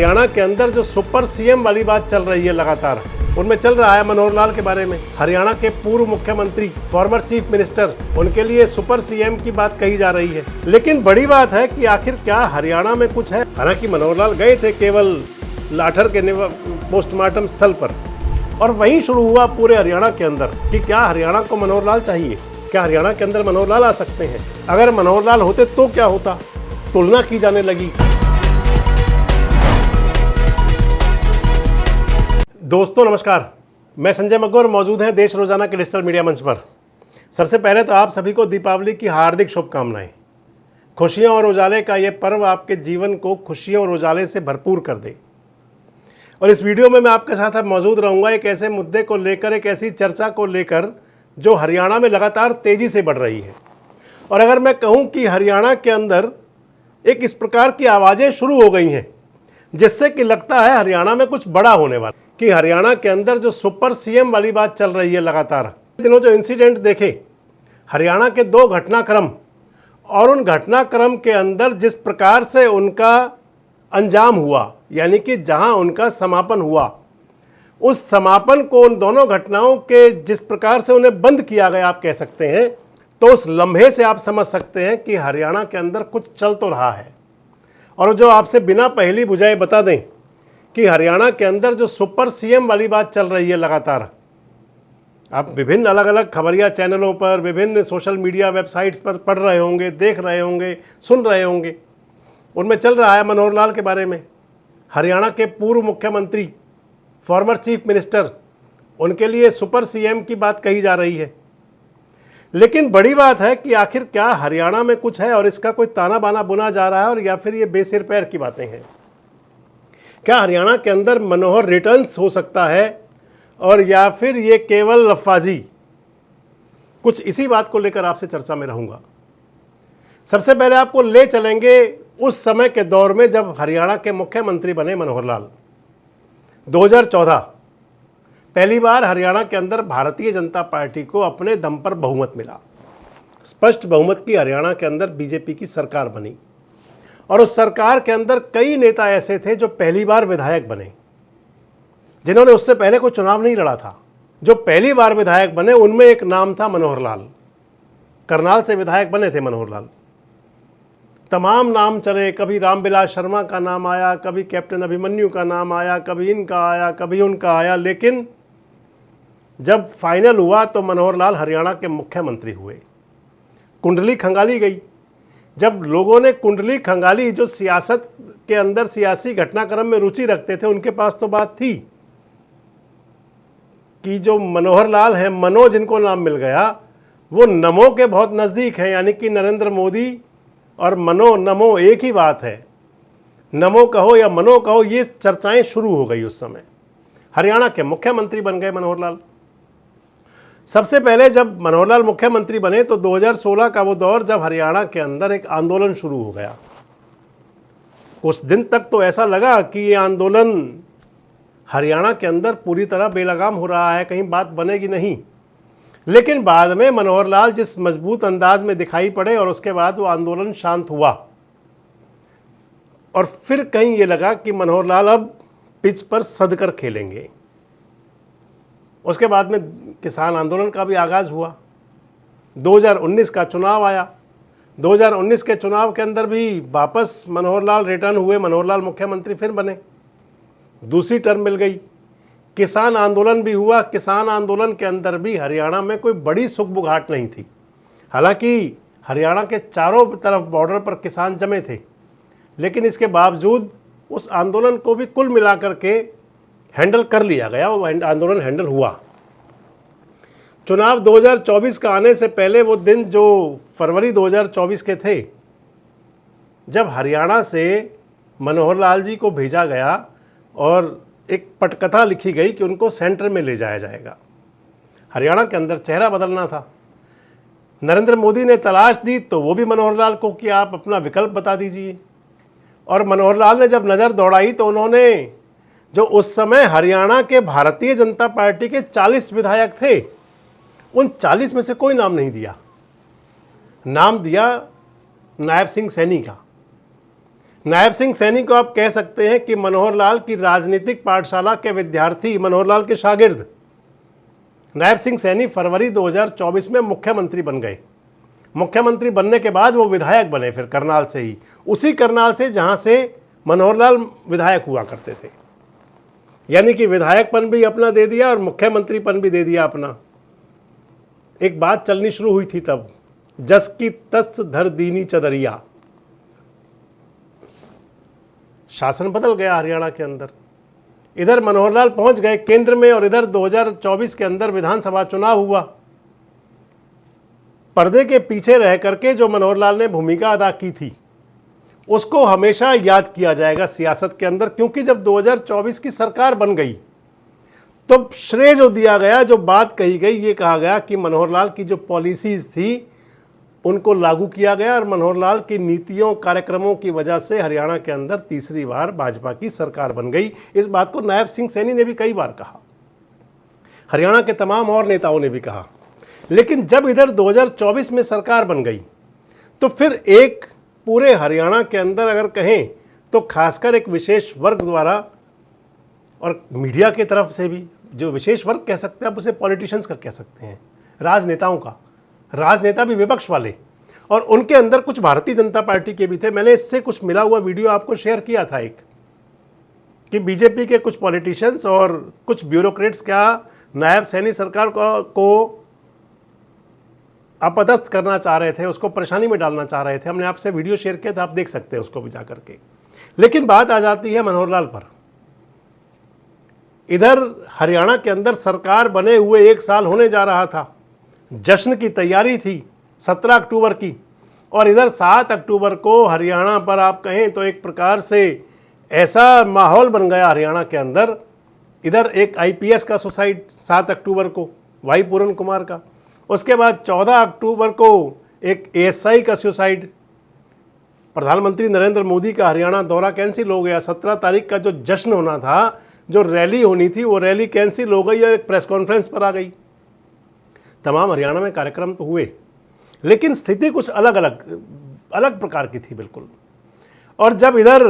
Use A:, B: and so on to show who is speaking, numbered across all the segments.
A: हरियाणा के अंदर जो सुपर सीएम वाली बात चल रही है लगातार, उनमें चल रहा है मनोहर लाल के बारे में। हरियाणा के पूर्व मुख्यमंत्री, फॉर्मर चीफ मिनिस्टर, उनके लिए सुपर सीएम की बात कही जा रही है। लेकिन बड़ी बात है कि आखिर क्या हरियाणा में कुछ है। हालांकि मनोहर लाल गए थे केवल लाठर के पोस्टमार्टम स्थल पर, और वहीं शुरू हुआ पूरे हरियाणा के अंदर कि क्या हरियाणा को मनोहर लाल चाहिए, क्या हरियाणा के अंदर मनोहर लाल आ सकते हैं। अगर मनोहर लाल होते तो क्या होता, तुलना की जाने लगी। दोस्तों नमस्कार, मैं संजय मग्गोर, मौजूद हैं देश रोजाना के डिजिटल मीडिया मंच पर। सबसे पहले तो आप सभी को दीपावली की हार्दिक शुभकामनाएं। खुशियों और उजाले का ये पर्व आपके जीवन को खुशियों और उजाले से भरपूर कर दे। और इस वीडियो में मैं आपके साथ अब मौजूद रहूंगा एक ऐसे मुद्दे को लेकर, एक ऐसी चर्चा को लेकर जो हरियाणा में लगातार तेजी से बढ़ रही है। और अगर मैं कहूं कि हरियाणा के अंदर एक इस प्रकार की आवाज़ें शुरू हो गई हैं जिससे कि लगता है हरियाणा में कुछ बड़ा होने वाला, कि हरियाणा के अंदर जो सुपर सीएम वाली बात चल रही है लगातार, दिनों जो इंसिडेंट देखे हरियाणा के 2 घटनाक्रम, और उन घटनाक्रम के अंदर जिस प्रकार से उनका अंजाम हुआ, यानी कि जहां उनका समापन हुआ, उस समापन को, उन दोनों घटनाओं के जिस प्रकार से उन्हें बंद किया गया आप कह सकते हैं, तो उस लम्हे से आप समझ सकते हैं कि हरियाणा के अंदर कुछ चल तो रहा है। और जो आपसे बिना पहली बुझाए बता दें कि हरियाणा के अंदर जो सुपर सीएम वाली बात चल रही है लगातार, आप विभिन्न अलग अलग खबरिया चैनलों पर, विभिन्न सोशल मीडिया वेबसाइट्स पर पढ़ रहे होंगे, देख रहे होंगे, सुन रहे होंगे। उनमें चल रहा है मनोहर लाल के बारे में। हरियाणा के पूर्व मुख्यमंत्री, फॉर्मर चीफ मिनिस्टर, उनके लिए सुपर सीएम की बात कही जा रही है। लेकिन बड़ी बात है कि आखिर क्या हरियाणा में कुछ है और इसका कोई ताना बाना बुना जा रहा है, और या फिर ये बेसिर पैर की बातें हैं। क्या हरियाणा के अंदर मनोहर रिटर्न्स हो सकता है, और या फिर ये केवल लफाजी। कुछ इसी बात को लेकर आपसे चर्चा में रहूंगा। सबसे पहले आपको ले चलेंगे उस समय के दौर में जब हरियाणा के मुख्यमंत्री बने मनोहर लाल। 2014 पहली बार हरियाणा के अंदर भारतीय जनता पार्टी को अपने दम पर बहुमत मिला। स्पष्ट बहुमत की हरियाणा के अंदर बीजेपी की सरकार बनी, और उस सरकार के अंदर कई नेता ऐसे थे जो पहली बार विधायक बने, जिन्होंने उससे पहले कोई चुनाव नहीं लड़ा था। जो पहली बार विधायक बने उनमें एक नाम था मनोहर लाल। करनाल से विधायक बने थे मनोहर लाल। तमाम नाम चले, कभी रामविलास शर्मा का नाम आया, कभी कैप्टन अभिमन्यु का नाम आया, कभी इनका आया, कभी उनका आया, लेकिन जब फाइनल हुआ तो मनोहर लाल हरियाणा के मुख्यमंत्री हुए। कुंडली खंगाली गई। जब लोगों ने कुंडली खंगाली, जो सियासत के अंदर सियासी घटनाक्रम में रुचि रखते थे, उनके पास तो बात थी कि जो मनोहर लाल है, मनो जिनको नाम मिल गया, वो नमो के बहुत नज़दीक है। यानी कि नरेंद्र मोदी और मनो, नमो एक ही बात है। नमो कहो या मनो कहो, ये चर्चाएं शुरू हो गई। उस समय हरियाणा के मुख्यमंत्री बन गए मनोहर लाल। सबसे पहले जब मनोहर लाल मुख्यमंत्री बने तो 2016 का वो दौर जब हरियाणा के अंदर एक आंदोलन शुरू हो गया। कुछ दिन तक तो ऐसा लगा कि ये आंदोलन हरियाणा के अंदर पूरी तरह बेलगाम हो रहा है, कहीं बात बनेगी नहीं। लेकिन बाद में मनोहर लाल जिस मजबूत अंदाज में दिखाई पड़े, और उसके बाद वो आंदोलन शांत हुआ, और फिर कहीं ये लगा कि मनोहर लाल अब पिच पर सदकर खेलेंगे। उसके बाद में किसान आंदोलन का भी आगाज़ हुआ। 2019 का चुनाव आया। 2019 के चुनाव के अंदर भी वापस मनोहर लाल रिटर्न हुए, मनोहर लाल मुख्यमंत्री फिर बने, दूसरी टर्म मिल गई। किसान आंदोलन भी हुआ। किसान आंदोलन के अंदर भी हरियाणा में कोई बड़ी सुगबुगाहट नहीं थी। हालांकि हरियाणा के चारों तरफ बॉर्डर पर किसान जमे थे, लेकिन इसके बावजूद उस आंदोलन को भी कुल मिलाकर के हैंडल कर लिया गया। वो आंदोलन हैंडल हुआ। चुनाव 2024 का आने से पहले वो दिन जो फरवरी 2024 के थे, जब हरियाणा से मनोहर लाल जी को भेजा गया और एक पटकथा लिखी गई कि उनको सेंटर में ले जाया जाएगा। हरियाणा के अंदर चेहरा बदलना था। नरेंद्र मोदी ने तलाश दी तो वो भी मनोहर लाल को कि आप अपना विकल्प बता दीजिए। और मनोहर लाल ने जब नज़र दौड़ाई तो उन्होंने, जो उस समय हरियाणा के भारतीय जनता पार्टी के 40 विधायक थे, उन 40 में से कोई नाम नहीं दिया। नाम दिया नायब सिंह सैनी का। नायब सिंह सैनी को आप कह सकते हैं कि मनोहर लाल की राजनीतिक पाठशाला के विद्यार्थी, मनोहर लाल के शागिर्द नायब सिंह सैनी फरवरी 2024 में मुख्यमंत्री बन गए। मुख्यमंत्री बनने के बाद वो विधायक बने, फिर करनाल से ही, उसी करनाल से जहां से मनोहर लाल विधायक हुआ करते थे। यानी कि विधायकपन भी अपना दे दिया और मुख्यमंत्रीपन भी दे दिया अपना। एक बात चलनी शुरू हुई थी तब, जस की तस धर दीनी चदरिया। शासन बदल गया हरियाणा के अंदर, इधर मनोहर लाल पहुंच गए केंद्र में और इधर 2024 के अंदर विधानसभा चुनाव हुआ। पर्दे के पीछे रह करके जो मनोहर लाल ने भूमिका अदा की थी उसको हमेशा याद किया जाएगा सियासत के अंदर, क्योंकि जब 2024 की सरकार बन गई तो श्रेय जो दिया गया, जो बात कही गई, ये कहा गया कि मनोहर लाल की जो पॉलिसीज थी उनको लागू किया गया और मनोहर लाल की नीतियों कार्यक्रमों की वजह से हरियाणा के अंदर तीसरी बार भाजपा की सरकार बन गई। इस बात को नायब सिंह सैनी ने भी कई बार कहा, हरियाणा के तमाम और नेताओं ने भी कहा। लेकिन जब इधर 2024 में सरकार बन गई तो फिर एक पूरे हरियाणा के अंदर अगर कहें तो खासकर एक विशेष वर्ग द्वारा और मीडिया की तरफ से भी, जो विशेष वर्ग कह सकते हैं आप उसे पॉलिटिशियंस का कह सकते हैं, राजनेताओं का, राजनेता भी विपक्ष वाले, और उनके अंदर कुछ भारतीय जनता पार्टी के भी थे। मैंने इससे कुछ मिला हुआ वीडियो आपको शेयर किया था एक, कि बीजेपी के कुछ पॉलिटिशियंस और कुछ ब्यूरोक्रेट्स क्या नायब सैनी सरकार को अपदस्थ करना चाह रहे थे, उसको परेशानी में डालना चाह रहे थे। हमने आपसे वीडियो शेयर किया था, आप देख सकते हैं उसको भी जा करके। लेकिन बात आ जाती है मनोहर लाल पर। इधर हरियाणा के अंदर सरकार बने हुए 1 साल होने जा रहा था, जश्न की तैयारी थी 17 अक्टूबर की, और इधर 7 अक्टूबर को हरियाणा पर आप कहें तो एक प्रकार से ऐसा माहौल बन गया हरियाणा के अंदर। इधर एक आईपीएस का सुसाइड 7 अक्टूबर को, वाई पूरन कुमार का, उसके बाद 14 अक्टूबर को एक एएसआई का सुसाइड, प्रधानमंत्री नरेंद्र मोदी का हरियाणा दौरा कैंसिल हो गया, 17 तारीख का जो जश्न होना था, जो रैली होनी थी, वो रैली कैंसिल हो गई और एक प्रेस कॉन्फ्रेंस पर आ गई। तमाम हरियाणा में कार्यक्रम तो हुए, लेकिन स्थिति कुछ अलग प्रकार की थी बिल्कुल। और जब इधर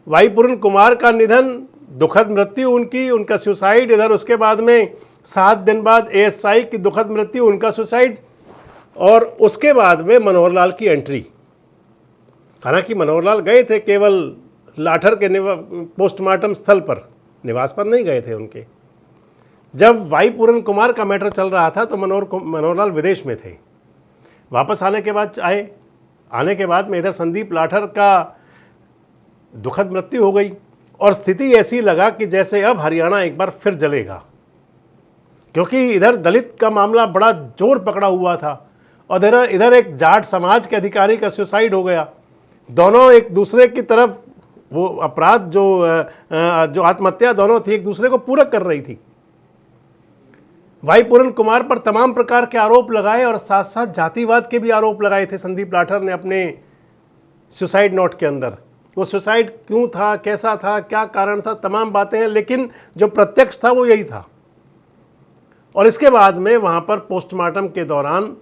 A: वाई पूरन कुमार का निधन, दुखद मृत्यु उनकी, उनका सुसाइड, इधर उसके बाद में 7 दिन बाद एएसआई की दुखद मृत्यु, उनका सुसाइड, और उसके बाद में मनोहर लाल की एंट्री। हालांकि मनोहर लाल गए थे केवल लाठर के पोस्टमार्टम स्थल पर, निवास पर नहीं गए थे उनके। जब वाई पूरन कुमार का मैटर चल रहा था तो मनोहर लाल विदेश में थे। वापस आने के बाद में इधर संदीप लाठर का दुखद मृत्यु हो गई और स्थिति ऐसी लगा कि जैसे अब हरियाणा एक बार फिर जलेगा, क्योंकि इधर दलित का मामला बड़ा जोर पकड़ा हुआ था और इधर एक जाट समाज के अधिकारी का सुसाइड हो गया। दोनों एक दूसरे की तरफ, वो अपराध जो आत्महत्या दोनों थी, एक दूसरे को पूरक कर रही थी। वाई पूरन कुमार पर तमाम प्रकार के आरोप लगाए और साथ साथ जातिवाद के भी आरोप लगाए थे संदीप लाठर ने अपने सुसाइड नोट के अंदर। वो सुसाइड क्यों था, कैसा था, क्या कारण था, तमाम बातें हैं, लेकिन जो प्रत्यक्ष था वो यही था। और इसके बाद में वहाँ पर पोस्टमार्टम के दौरान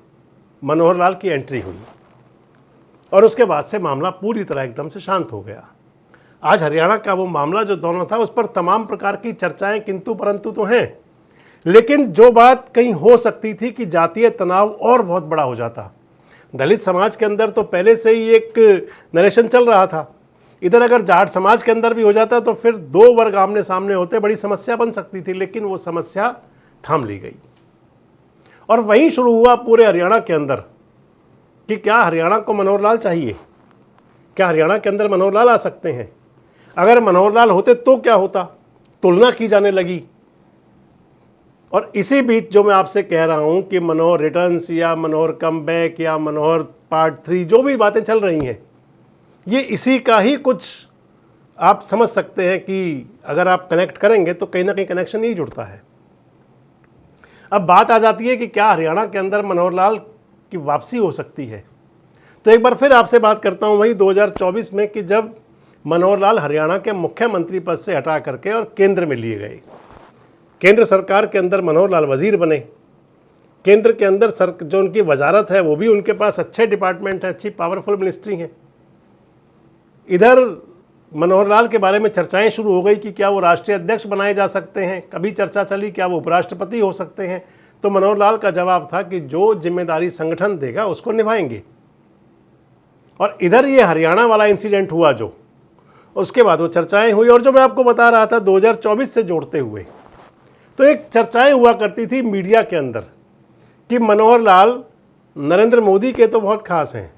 A: मनोहर लाल की एंट्री हुई और उसके बाद से मामला पूरी तरह एकदम से शांत हो गया। आज हरियाणा का वो मामला जो दोनों था उस पर तमाम प्रकार की चर्चाएं किंतु परंतु तो हैं, लेकिन जो बात कहीं हो सकती थी कि जातीय तनाव और बहुत बड़ा हो जाता। दलित समाज के अंदर तो पहले से ही एक नरेशन चल रहा था, इधर अगर जाट समाज के अंदर भी हो जाता तो फिर 2 वर्ग आमने सामने होते, बड़ी समस्या बन सकती थी, लेकिन वो समस्या थाम ली गई। और वहीं शुरू हुआ पूरे हरियाणा के अंदर कि क्या हरियाणा को मनोहर लाल चाहिए, क्या हरियाणा के अंदर मनोहर लाल आ सकते हैं, अगर मनोहर लाल होते तो क्या होता, तुलना की जाने लगी। और इसी बीच जो मैं आपसे कह रहा हूं कि मनोहर रिटर्न्स या मनोहर कम बैक या मनोहर पार्ट 3 जो भी बातें चल रही हैं, ये इसी का ही कुछ आप समझ सकते हैं कि अगर आप कनेक्ट करेंगे तो कहीं ना कहीं कनेक्शन ही जुड़ता है। अब बात आ जाती है कि क्या हरियाणा के अंदर मनोहर लाल की वापसी हो सकती है। तो एक बार फिर आपसे बात करता हूं वही 2024 में कि जब मनोहर लाल हरियाणा के मुख्यमंत्री पद से हटा करके और केंद्र में लिए गए, केंद्र सरकार के अंदर मनोहर लाल वजीर बने। केंद्र के अंदर जो उनकी वजारत है वो भी उनके पास अच्छे डिपार्टमेंट है, अच्छी पावरफुल मिनिस्ट्री है। इधर मनोहर लाल के बारे में चर्चाएं शुरू हो गई कि क्या वो राष्ट्रीय अध्यक्ष बनाए जा सकते हैं। कभी चर्चा चली क्या वो उपराष्ट्रपति हो सकते हैं। तो मनोहर लाल का जवाब था कि जो जिम्मेदारी संगठन देगा उसको निभाएंगे। और इधर ये हरियाणा वाला इंसिडेंट हुआ जो, उसके बाद वो चर्चाएं हुई। और जो मैं आपको बता रहा था 2024 से जोड़ते हुए, तो एक चर्चाएं हुआ करती थी मीडिया के अंदर कि मनोहर लाल नरेंद्र मोदी के तो बहुत खास हैं,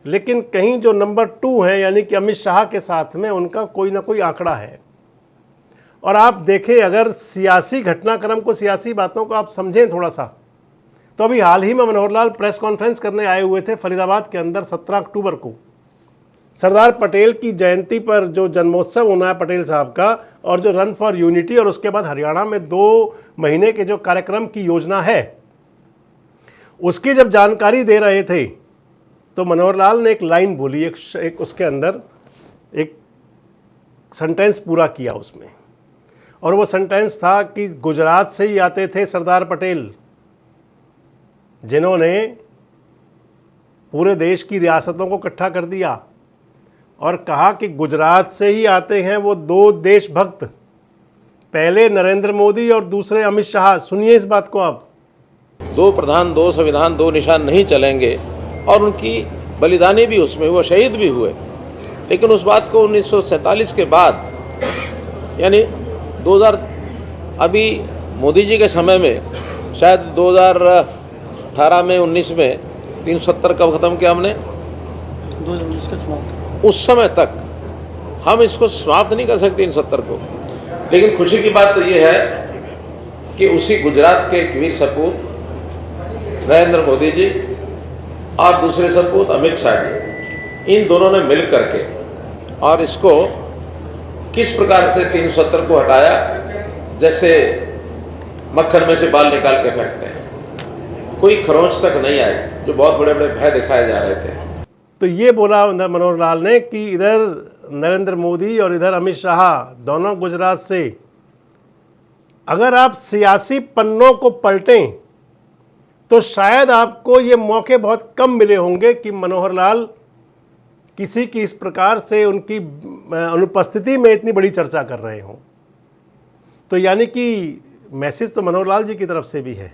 A: लेकिन कहीं जो नंबर 2 हैं यानी कि अमित शाह के साथ में उनका कोई ना कोई आंकड़ा है। और आप देखें, अगर सियासी घटनाक्रम को, सियासी बातों को आप समझें थोड़ा सा, तो अभी हाल ही में मनोहर लाल प्रेस कॉन्फ्रेंस करने आए हुए थे फरीदाबाद के अंदर 17 अक्टूबर को, सरदार पटेल की जयंती पर जो जन्मोत्सव होना है पटेल साहब का, और जो रन फॉर यूनिटी, और उसके बाद हरियाणा में 2 महीने के जो कार्यक्रम की योजना है उसकी जब जानकारी दे रहे थे तो मनोहर लाल ने एक लाइन बोली, एक उसके अंदर एक सेंटेंस पूरा किया उसमें, और वो सेंटेंस था कि गुजरात से ही आते थे सरदार पटेल, जिन्होंने पूरे देश की रियासतों को इकट्ठा कर दिया, और कहा कि गुजरात से ही आते हैं वो 2 देशभक्त, पहले नरेंद्र मोदी और दूसरे अमित शाह। सुनिए इस बात को आप।
B: 2 प्रधान, 2 संविधान, 2 निशान नहीं चलेंगे, और उनकी बलिदानी भी उसमें, वो शहीद भी हुए। लेकिन उस बात को 1947 के बाद, यानी 2000, अभी मोदी जी के समय में, शायद 2018 में 19 में 370 कब ख़त्म किया हमने,
C: 2019 का चुनाव था।
B: उस समय तक हम इसको समाप्त नहीं कर सकते इन 70 को। लेकिन खुशी की बात तो ये है कि उसी गुजरात के एक वीर सपूत नरेंद्र मोदी जी और दूसरे सपूत अमित शाह जी, इन दोनों ने मिल करके और इसको किस प्रकार से 370 को हटाया, जैसे मक्खन में से बाल निकाल के फेंकते हैं, कोई खरोंच तक नहीं आई, जो बहुत बड़े बड़े भय दिखाए जा रहे थे।
A: तो ये बोला मनोहर लाल ने कि इधर नरेंद्र मोदी और इधर अमित शाह दोनों गुजरात से। अगर आप सियासी पन्नों को पलटें तो शायद आपको ये मौके बहुत कम मिले होंगे कि मनोहर लाल किसी की इस प्रकार से उनकी अनुपस्थिति में इतनी बड़ी चर्चा कर रहे हों। तो यानी कि मैसेज तो मनोहर लाल जी की तरफ से भी है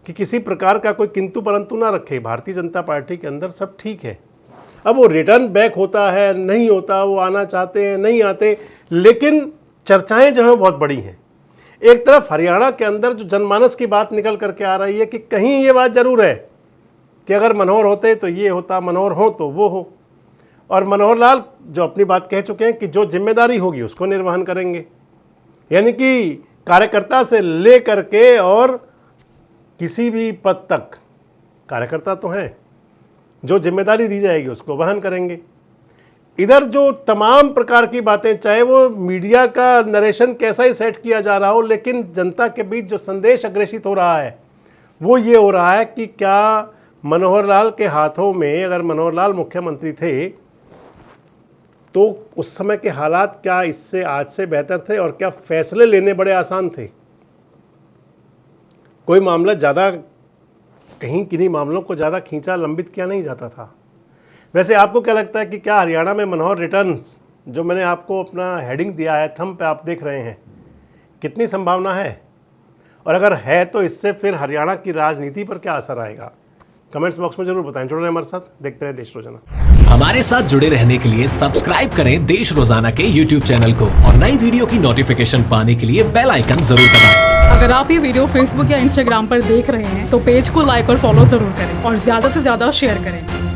A: कि किसी प्रकार का कोई किंतु परंतु ना रखे। भारतीय जनता पार्टी के अंदर सब ठीक है। अब वो रिटर्न बैक होता है नहीं होता, वो आना चाहते हैं नहीं आते, लेकिन चर्चाएं जो हैं बहुत बड़ी हैं। एक तरफ हरियाणा के अंदर जो जनमानस की बात निकल करके आ रही है कि कहीं ये बात जरूर है कि अगर मनोहर होते तो ये होता, मनोहर हो तो वो हो। और मनोहर लाल जो अपनी बात कह चुके हैं कि जो जिम्मेदारी होगी उसको निर्वहन करेंगे, यानी कि कार्यकर्ता से ले करके और किसी भी पद तक कार्यकर्ता तो हैं, जो जिम्मेदारी दी जाएगी उसको वहन करेंगे। इधर जो तमाम प्रकार की बातें, चाहे वो मीडिया का नरेशन कैसा ही सेट किया जा रहा हो, लेकिन जनता के बीच जो संदेश अग्रेषित हो रहा है वो ये हो रहा है कि क्या मनोहर लाल के हाथों में, अगर मनोहर लाल मुख्यमंत्री थे तो उस समय के हालात क्या इससे आज से बेहतर थे, और क्या फैसले लेने बड़े आसान थे। कोई मामला ज़्यादा, कहीं किन्हीं मामलों को ज़्यादा खींचा लंबित किया नहीं जाता था। वैसे आपको क्या लगता है कि क्या हरियाणा में मनोहर रिटर्न्स, जो मैंने आपको अपना हेडिंग दिया है, थंब पे आप देख रहे हैं, कितनी संभावना है, और अगर है तो इससे फिर हरियाणा की राजनीति पर क्या असर आएगा? कमेंट्स बॉक्स में जरूर बताएं। जुड़ रहे हमारे साथ, देखते रहे देश रोजाना।
D: हमारे साथ जुड़े रहने के लिए सब्सक्राइब करें देश रोजाना के YouTube चैनल को, और नई वीडियो की नोटिफिकेशन पाने के लिए बेल आइकन जरूर दबाएं।
C: अगर आप ये वीडियो Facebook या Instagram पर देख रहे हैं तो पेज को लाइक और फॉलो जरूर करें और ज्यादा से ज्यादा शेयर करें।